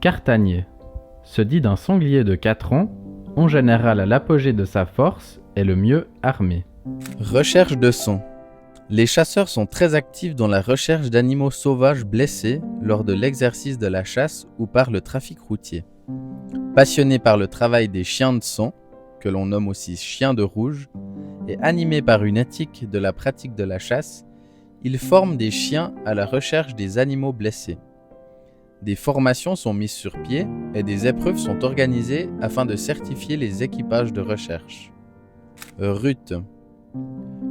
Cartanier se dit d'un sanglier de 4 ans, en général à l'apogée de sa force et le mieux armé. Recherche de son. Les chasseurs sont très actifs dans la recherche d'animaux sauvages blessés lors de l'exercice de la chasse ou par le trafic routier. Passionnés par le travail des chiens de son, que l'on nomme aussi chiens de rouge, et animés par une éthique de la pratique de la chasse, ils forment des chiens à la recherche des animaux blessés. Des formations sont mises sur pied et des épreuves sont organisées afin de certifier les équipages de recherche. Rut.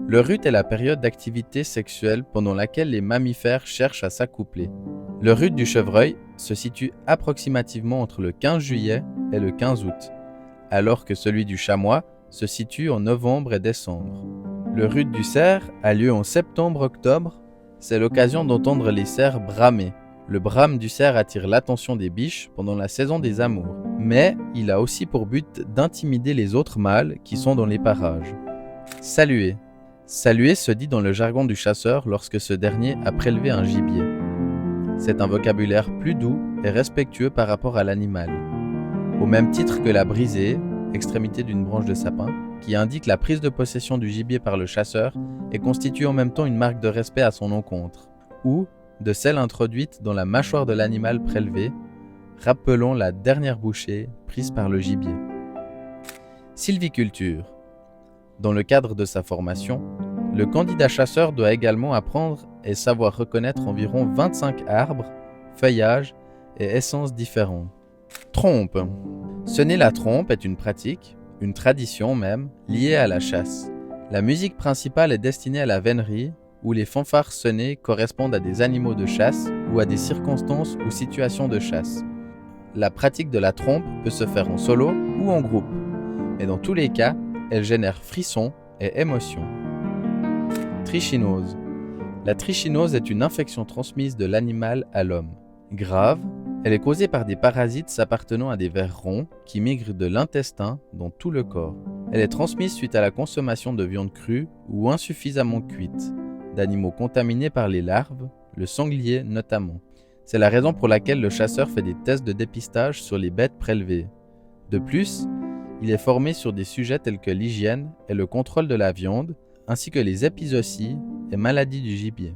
Le rut est la période d'activité sexuelle pendant laquelle les mammifères cherchent à s'accoupler. Le rut du chevreuil se situe approximativement entre le 15 juillet et le 15 août, alors que celui du chamois se situe en novembre et décembre. Le rut du cerf a lieu en septembre-octobre. C'est l'occasion d'entendre les cerfs bramer. Le brame du cerf attire l'attention des biches pendant la saison des amours, mais il a aussi pour but d'intimider les autres mâles qui sont dans les parages. Saluer. Saluer se dit dans le jargon du chasseur lorsque ce dernier a prélevé un gibier. C'est un vocabulaire plus doux et respectueux par rapport à l'animal. Au même titre que la brisée, extrémité d'une branche de sapin, qui indique la prise de possession du gibier par le chasseur et constitue en même temps une marque de respect à son encontre, ou de celle introduite dans la mâchoire de l'animal prélevé, rappelant la dernière bouchée prise par le gibier. Sylviculture. Dans le cadre de sa formation, le candidat chasseur doit également apprendre et savoir reconnaître environ 25 arbres, feuillages et essences différents. Trompe. Sonner la trompe est une pratique, une tradition même, liée à la chasse. La musique principale est destinée à la vénerie, où les fanfares sonnées correspondent à des animaux de chasse ou à des circonstances ou situations de chasse. La pratique de la trompe peut se faire en solo ou en groupe, et dans tous les cas, elle génère frissons et émotions. Trichinose. La trichinose est une infection transmise de l'animal à l'homme. Grave, elle est causée par des parasites s'appartenant à des vers ronds qui migrent de l'intestin dans tout le corps. Elle est transmise suite à la consommation de viande crue ou insuffisamment cuite, d'animaux contaminés par les larves, le sanglier notamment. C'est la raison pour laquelle le chasseur fait des tests de dépistage sur les bêtes prélevées. De plus, il est formé sur des sujets tels que l'hygiène et le contrôle de la viande, ainsi que les épizooties et maladies du gibier.